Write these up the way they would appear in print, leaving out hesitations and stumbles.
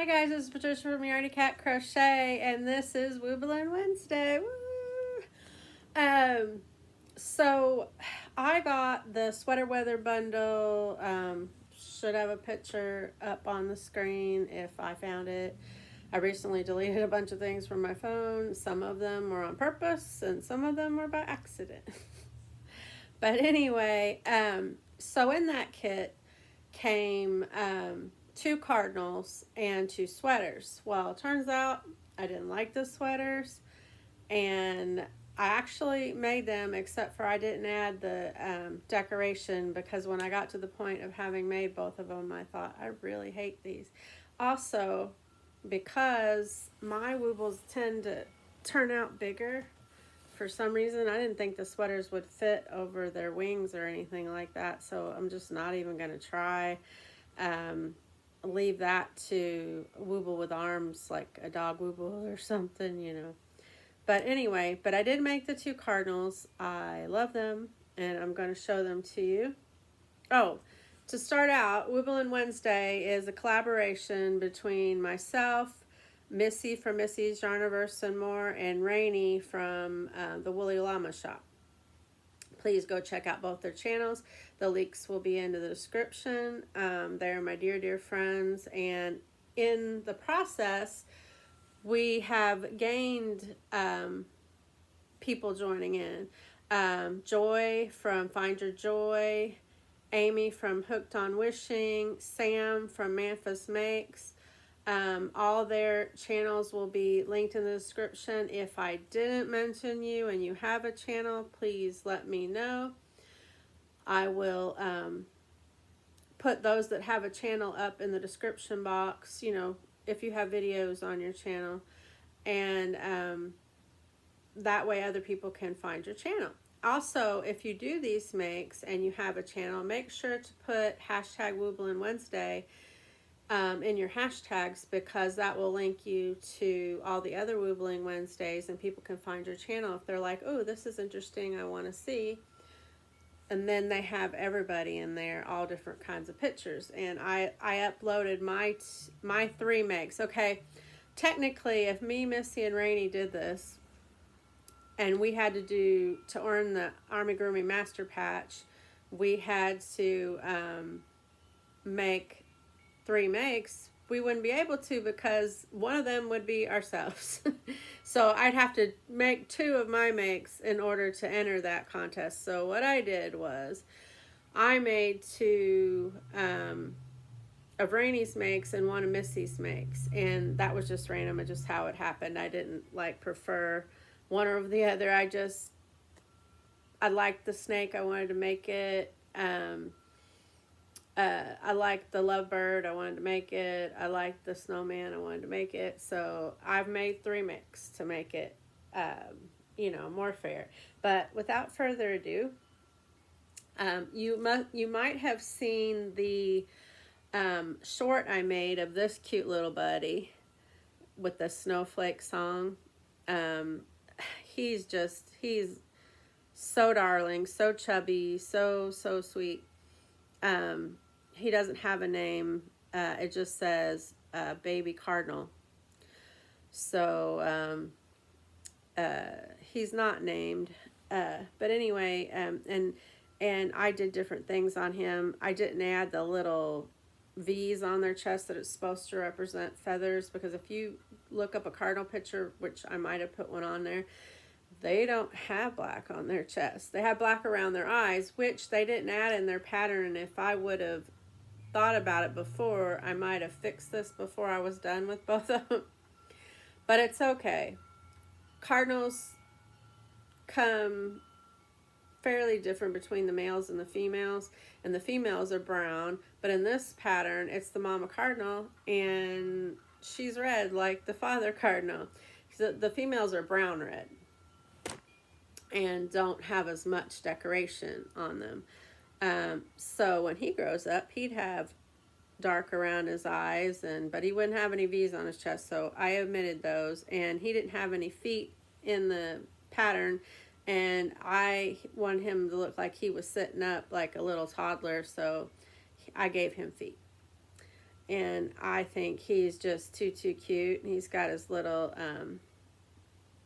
Hi guys, this is Patricia from Yardy Cat Crochet, and this is Wooblin Wednesday. Woo! So I got the sweater weather bundle. Should have a picture up on the screen if I found it. I recently deleted a bunch of things from my phone. Some of them were on purpose, and some of them were by accident. But anyway, so in that kit came 2 cardinals and 2 sweaters. Well, it turns out I didn't like the sweaters, and I actually made them, except for I didn't add the decoration, because when I got to the point of having made both of them, I thought, I really hate these. Also, because my woobles tend to turn out bigger, for some reason, I didn't think the sweaters would fit over their wings or anything like that, so I'm just not even going to try. Leave that to wooble with arms, like a dog wooble or something, you know. But anyway, but I did make the 2 cardinals. I love them, and I'm going to show them to you. Oh, to start out, Wooblin Wednesday is a collaboration between myself, Missi from Missi's Yarniverse and More, and Ranee from the Woolly Llama Shop. Please go check out both their channels. The links will be in the description. They're my dear, dear friends. And in the process, we have gained people joining in. Joy from Find Your Joy, Amie from Hooked on Wishing, Sam from Manfus Makes. All their channels will be linked in the description. If I didn't mention you and you have a channel, please let me know. I will put those that have a channel up in the description box, you know, if you have videos on your channel. And that way other people can find your channel. Also, if you do these makes and you have a channel, make sure to put hashtag Wooblin Wednesday in your hashtags, because that will link you to all the other Woobling Wednesdays, and people can find your channel if they're like, oh, this is interesting, I want to see. And then they have everybody in there, all different kinds of pictures. And I uploaded my 3 makes. Okay, technically, if me, Missi, and Ranee did this, and we had to earn the Amigurumi Master Patch, we had to make 3 makes, we wouldn't be able to, because one of them would be ourselves. So I'd have to make 2 of my makes in order to enter that contest. So what I did was I made 2 of Ranie's makes and 1 of Missi's makes, and that was just random and just how it happened. I didn't like prefer one over the other. I liked the snake, I wanted to make it. I liked the lovebird, I wanted to make it. I liked the snowman, I wanted to make it. So I've made 3 mix to make it, you know, more fair. But without further ado, you might have seen the short I made of this cute little buddy with the snowflake song. He's so darling, so chubby, so sweet. He doesn't have a name. It just says baby Cardinal. So he's not named. But anyway, and I did different things on him. I didn't add the little V's on their chest that it's supposed to represent feathers, because if you look up a cardinal picture, which I might have put one on there, they don't have black on their chest. They have black around their eyes, which they didn't add in their pattern. And if I would have thought about it before, I might have fixed this before I was done with both of them. But it's okay. Cardinals come fairly different between the males and the females, and the females are brown, but in this pattern it's the mama cardinal and she's red like the father cardinal. The females are brown red and don't have as much decoration on them. So when he grows up, he'd have dark around his eyes, but he wouldn't have any V's on his chest, so I omitted those. And he didn't have any feet in the pattern, and I wanted him to look like he was sitting up like a little toddler, so I gave him feet. And I think he's just too cute. And he's got his little,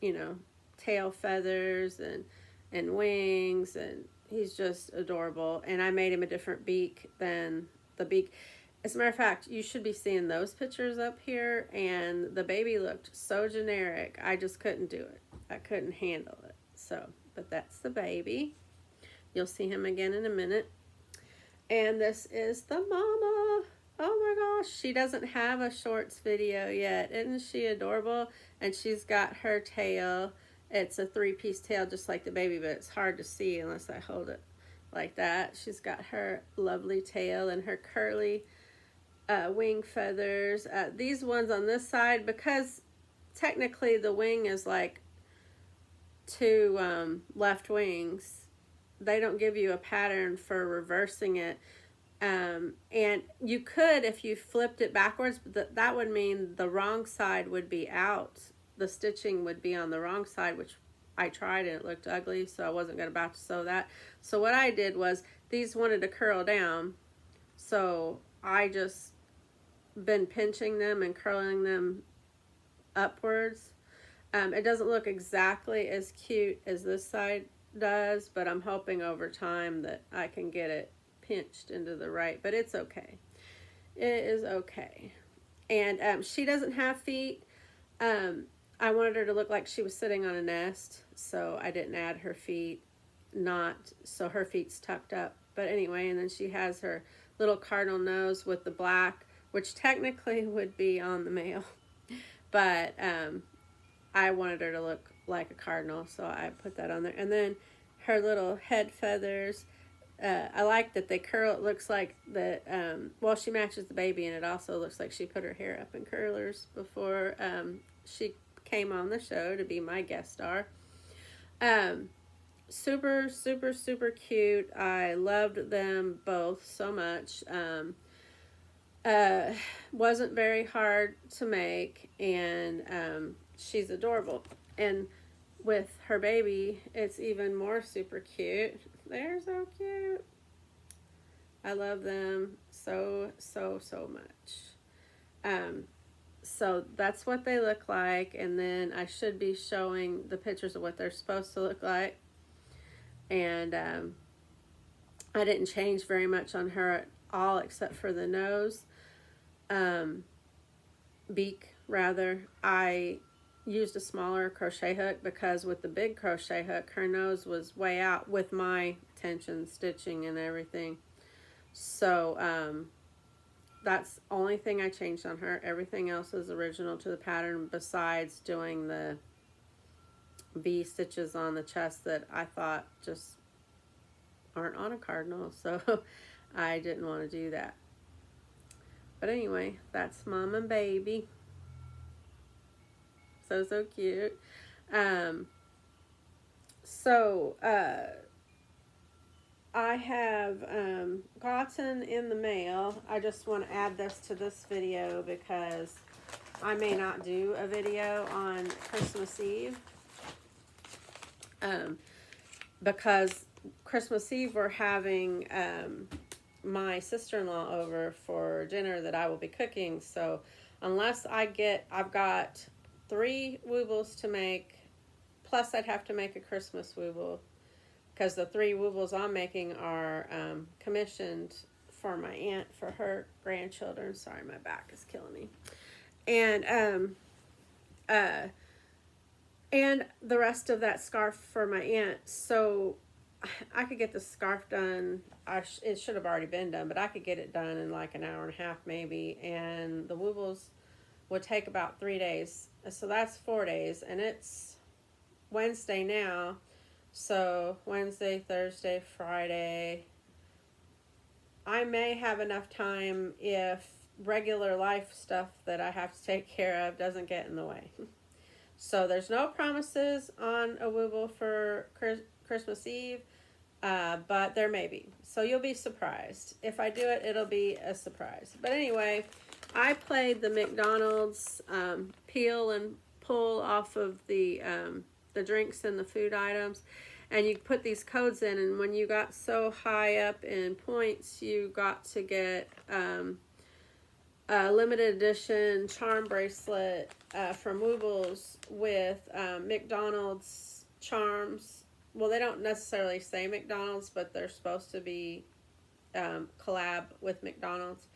you know, tail feathers and wings, and he's just adorable. And I made him a different beak than the beak. As a matter of fact, you should be seeing those pictures up here, and the baby looked so generic. I just couldn't do it. I couldn't handle it. So, but that's the baby. You'll see him again in a minute. And this is the mama. Oh my gosh, she doesn't have a shorts video yet. Isn't she adorable? And she's got her tail. It's a 3-piece tail just like the baby, but it's hard to see unless I hold it like that. She's got her lovely tail and her curly wing feathers. These ones on this side, because technically the wing is like 2 left wings, they don't give you a pattern for reversing it. And you could, if you flipped it backwards, but that would mean the wrong side would be out. The stitching would be on the wrong side, which I tried and it looked ugly, so I wasn't about to sew that. So what I did was, these wanted to curl down, so I just been pinching them and curling them upwards. It doesn't look exactly as cute as this side does, but I'm hoping over time that I can get it pinched into the right, but it's okay. It is okay. And she doesn't have feet. I wanted her to look like she was sitting on a nest, so I didn't add her feet, so her feet's tucked up. But anyway, and then she has her little cardinal nose with the black, which technically would be on the male, but I wanted her to look like a cardinal, so I put that on there. And then her little head feathers, I like that they curl. It looks like that, well, she matches the baby, and it also looks like she put her hair up in curlers before she came on the show to be my guest star. Super, super, super cute. I loved them both so much. Wasn't very hard to make, and she's adorable. And with her baby, it's even more super cute. They're so cute. I love them so much. So that's what they look like, and then I should be showing the pictures of what they're supposed to look like. And I didn't change very much on her at all except for the nose. Beak rather. I used a smaller crochet hook because with the big crochet hook, her nose was way out with my tension stitching and everything. So that's the only thing I changed on her. Everything else is original to the pattern, besides doing the V stitches on the chest that I thought just aren't on a cardinal, so I didn't want to do that. But anyway, that's mom and baby. So cute. I have gotten in the mail. I just want to add this to this video because I may not do a video on Christmas Eve. Because Christmas Eve we're having my sister-in-law over for dinner that I will be cooking. So unless I've got 3 woobles to make, plus I'd have to make a Christmas wooble, because the 3 woobles I'm making are commissioned for my aunt for her grandchildren. Sorry, my back is killing me. And the rest of that scarf for my aunt. So I could get the scarf done. It should have already been done, but I could get it done in like an hour and a half maybe. And the woobles would take about 3 days. So that's 4 days. And it's Wednesday now. So Wednesday, Thursday, Friday. I may have enough time if regular life stuff that I have to take care of doesn't get in the way. So there's no promises on a wooble for Christmas Eve, but there may be. So you'll be surprised. If I do it, it'll be a surprise. But anyway, I played the McDonald's peel and pull off of the drinks and the food items. And you put these codes in, and when you got so high up in points, you got to get limited edition charm bracelet from Woobles with McDonald's charms. Well, they don't necessarily say McDonald's, but they're supposed to be collab with McDonald's.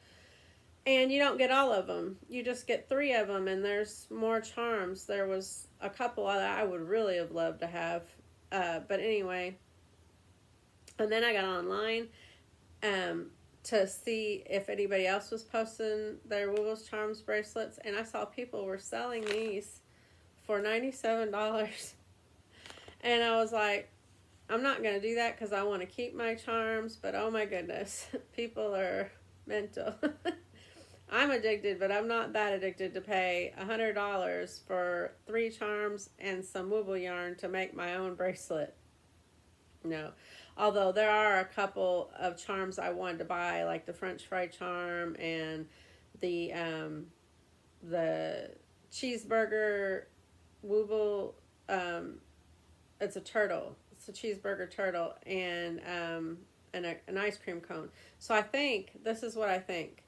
And you don't get all of them. You just get 3 of them, and there's more charms. There was a couple that I would really have loved to have. But anyway, and then I got online to see if anybody else was posting their Woobles Charms bracelets, and I saw people were selling these for $97. And I was like, I'm not going to do that because I want to keep my charms, but oh my goodness, people are mental. I'm addicted, but I'm not that addicted to pay $100 for 3 charms and some Wooble yarn to make my own bracelet. No. Although there are a couple of charms I wanted to buy, like the French fry charm and the cheeseburger Wooble. It's a turtle. It's a cheeseburger turtle and an ice cream cone. So I think this is what I think.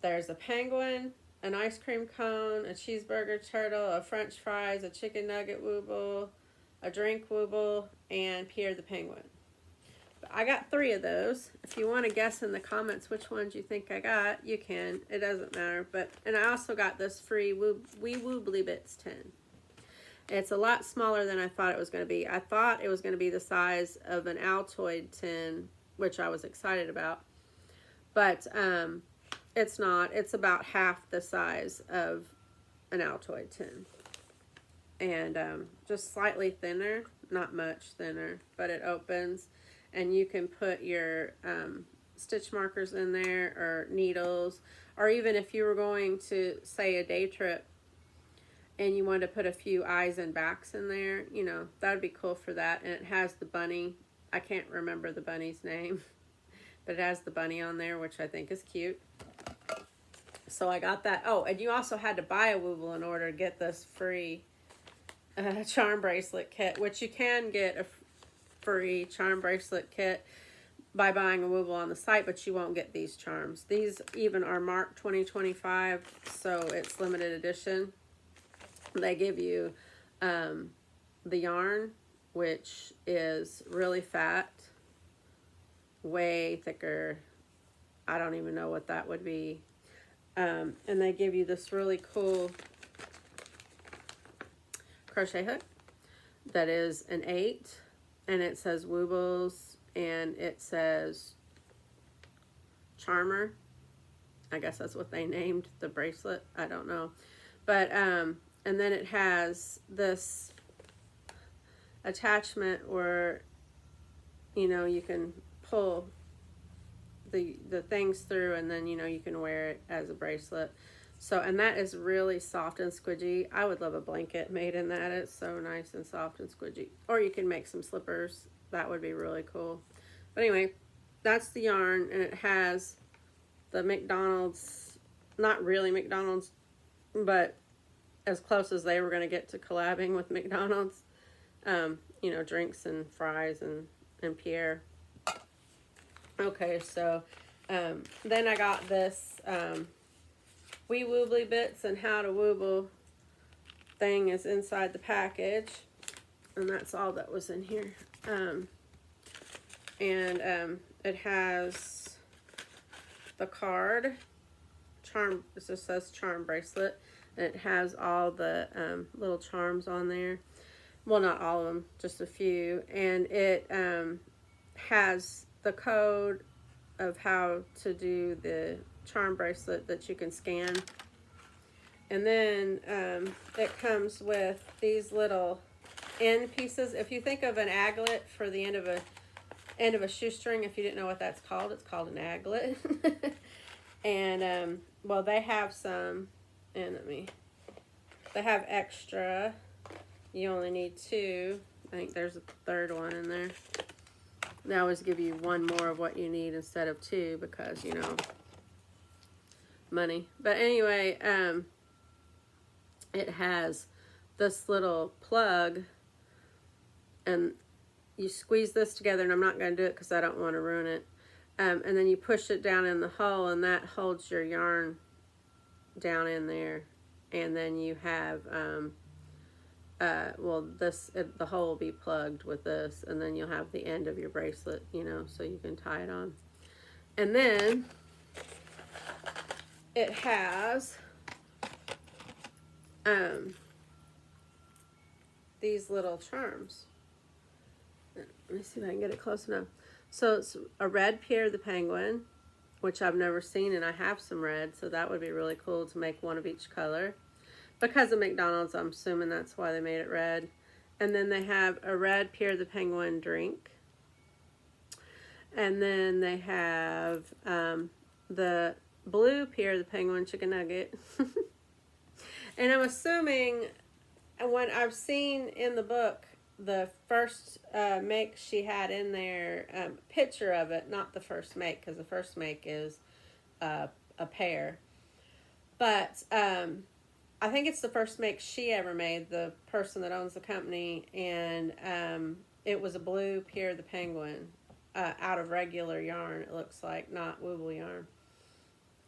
There's a penguin, an ice cream cone, a cheeseburger turtle, a French fries, a chicken nugget Wooble, a drink Wooble, and Pierre the penguin. I got 3 of those. If you want to guess in the comments which ones you think I got, you can. It doesn't matter. And I also got this free Wee Woobly Bits tin. It's a lot smaller than I thought it was going to be. I thought it was going to be the size of an Altoid tin, which I was excited about. But it's not. It's about half the size of an Altoid tin. And just slightly thinner. Not much thinner. But it opens. And you can put your stitch markers in there, or needles, or even if you were going to, say, a day trip and you wanted to put a few eyes and backs in there, you know, that would be cool for that. And it has the bunny. I can't remember the bunny's name, but it has the bunny on there, which I think is cute. So I got that. Oh, and you also had to buy a Wooble in order to get this free charm bracelet kit, which you can get a free charm bracelet kit by buying a Wooble on the site, but you won't get these charms. These even are marked 2025, so it's limited edition. They give you the yarn, which is really fat, way thicker. I don't even know what that would be. And they give you this really cool crochet hook that is an 8. And it says Woobles, and it says Charmer. I guess that's what they named the bracelet. I don't know. But, and then it has this attachment where, you know, you can pull the things through, and then, you know, you can wear it as a bracelet. So, and that is really soft and squidgy. I would love a blanket made in that. It's so nice and soft and squidgy. Or you can make some slippers. That would be really cool. But anyway, that's the yarn, and it has the McDonald's, not really McDonald's, but as close as they were going to get to collabing with McDonald's. You know, drinks and fries and Pierre. Okay, so then I got this Wee Woobly Bits and How to Wooble thing is inside the package, and that's all that was in here. It has the card, charm, it just says charm bracelet, and it has all the little charms on there. Well, not all of them, just a few. And it has the code of how to do the charm bracelet that you can scan. And then it comes with these little end pieces. If you think of an aglet for the end of a shoestring, if you didn't know what that's called, it's called an aglet. And well, they have some, and they have extra. You only need 2. I think there's a 3rd one in there. They always give you 1 more of what you need instead of 2 because, you know, money. But anyway, it has this little plug, and you squeeze this together, and I'm not going to do it because I don't want to ruin it. And then you push it down in the hole, and that holds your yarn down in there, and then you have well, the hole will be plugged with this, and then you'll have the end of your bracelet, you know, so you can tie it on. And then it has these little charms. Let me see if I can get it close enough. So it's a red Pierre the Penguin, which I've never seen, and I have some red, so that would be really cool to make one of each color. Because of McDonald's, I'm assuming that's why they made it red. And then they have a red Pierre the Penguin drink. And then they have the blue Pierre the Penguin chicken nugget. And I'm assuming, when I've seen in the book, the first make she had in there, picture of it, not the first make, because the first make is a pear. But I think it's the first make she ever made, the person that owns the company, and it was a blue Pierre the Penguin out of regular yarn, it looks like, not Wooble yarn.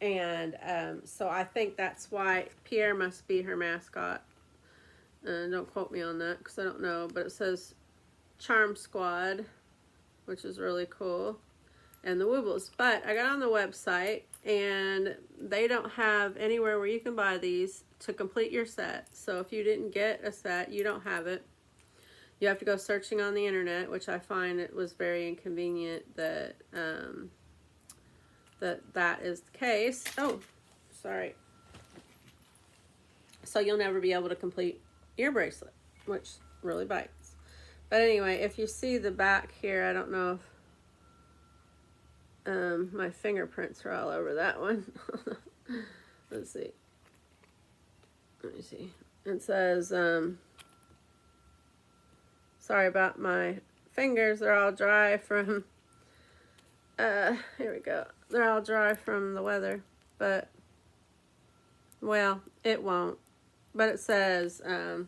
And so I think that's why Pierre must be her mascot. Don't quote me on that because I don't know, but it says Charm Squad, which is really cool, and the Woobles. But I got on the website, and they don't have anywhere where you can buy these to complete your set. So if you didn't get a set, you don't have it. You have to go searching on the internet, which I find it was very inconvenient that that is the case. Oh, sorry. So you'll never be able to complete your bracelet, which really bites. But anyway, if you see the back here, I don't know if my fingerprints are all over that one. Let's see. Let me see. It says, sorry about my fingers, they're all dry from, here we go. They're all dry from the weather, but, well, it won't. But it says, the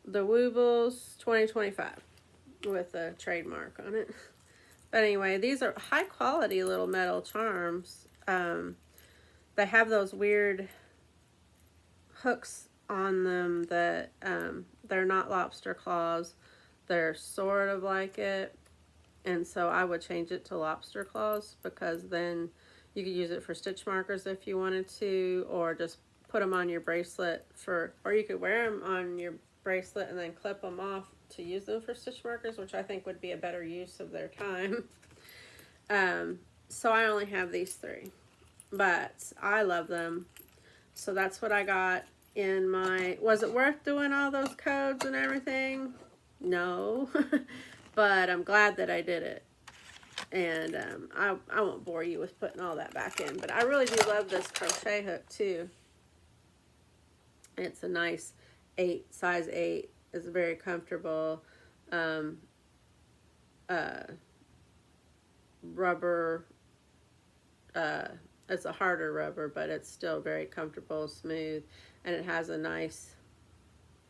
Woobles 2025 with a trademark on it. But anyway, these are high quality little metal charms. They have those weird hooks on them that they're not lobster claws. They're sort of like it. And so I would change it to lobster claws, because then you could use it for stitch markers if you wanted to, or just put them on your bracelet or you could wear them on your bracelet and then clip them off to use them for stitch markers, which I think would be a better use of their time. So I only have these three, but I love them. So that's what I got in my, was it worth doing all those codes and everything? No, but I'm glad that I did it. And I won't bore you with putting all that back in, but I really do love this crochet hook too. It's a nice size 8. It's very comfortable. Rubber, it's a harder rubber, but it's still very comfortable, smooth, and it has a nice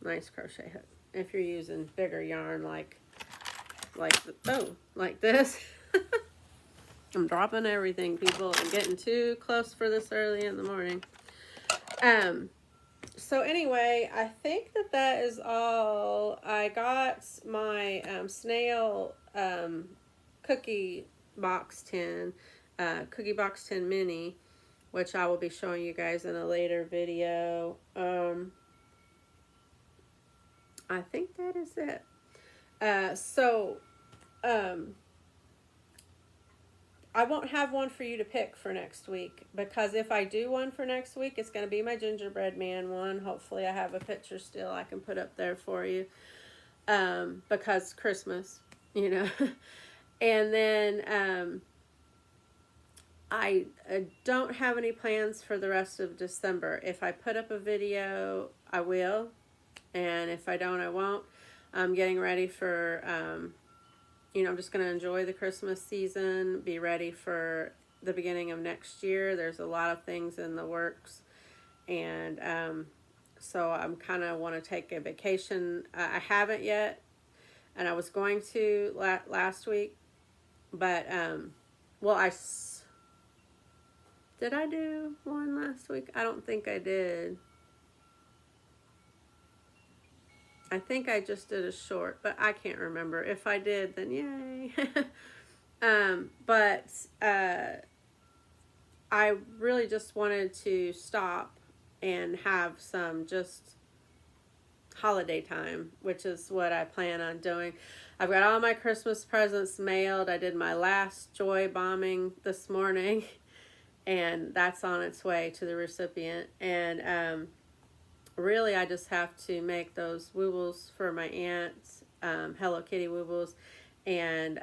crochet hook. If you're using bigger yarn like this. I'm dropping everything, people. I'm getting too close for this early in the morning. So anyway, I think that is all. I got my snail cookie box tin, cookie box tin mini, which I will be showing you guys in a later video. I think that is it. I won't have one for you to pick for next week, because if I do one for next week, it's going to be my gingerbread man one. Hopefully I have a picture still I can put up there for you, because Christmas, you know. And then I don't have any plans for the rest of December. If I put up a video, I will, and if I don't, I won't. I'm getting ready for I'm just going to enjoy the Christmas season, be ready for the beginning of next year. There's a lot of things in the works, and so I'm kind of want to take a vacation. I haven't yet, and I was going to last week, but Did I do one last week? I don't think I did. I think I just did a short, but I can't remember. If I did, then yay. But I really just wanted to stop and have some just holiday time, which is what I plan on doing. I've got all my Christmas presents mailed. I did my last joy bombing this morning, and that's on its way to the recipient. And really, I just have to make those woobles for my aunt's Hello Kitty woobles, and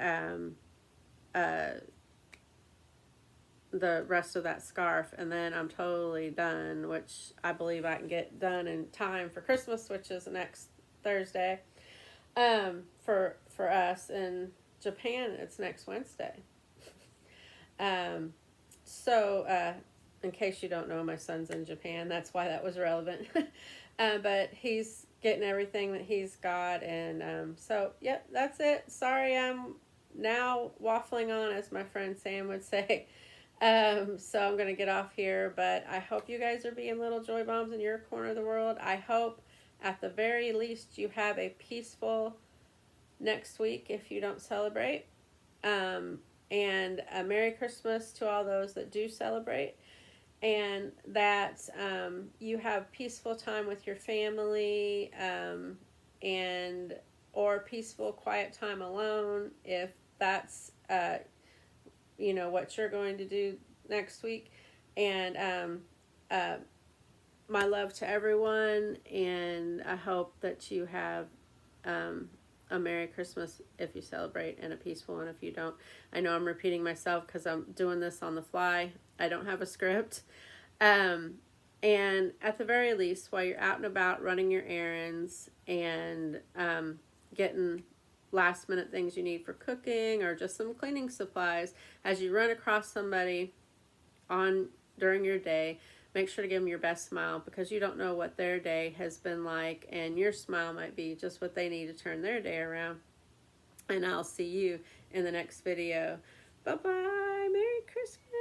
the rest of that scarf, and then I'm totally done, which I believe I can get done in time for Christmas, which is next Thursday. For us in Japan, it's next Wednesday. So in case you don't know, my son's in Japan. That's why that was relevant. But he's getting everything that he's got, and so yep, that's it. Sorry, I'm now waffling on, as my friend Sam would say. So I'm going to get off here, but I hope you guys are being little joy bombs in your corner of the world. I hope at the very least you have a peaceful next week if you don't celebrate. And a Merry Christmas to all those that do celebrate. And that you have peaceful time with your family, and or peaceful quiet time alone if that's what you're going to do next week. And my love to everyone, and I hope that you have a Merry Christmas if you celebrate, and a peaceful one if you don't. I know I'm repeating myself because I'm doing this on the fly. I don't have a script. And at the very least, while you're out and about running your errands and getting last minute things you need for cooking or just some cleaning supplies, as you run across somebody during your day, make sure to give them your best smile, because you don't know what their day has been like, and your smile might be just what they need to turn their day around. And I'll see you in the next video. Bye bye. Merry Christmas.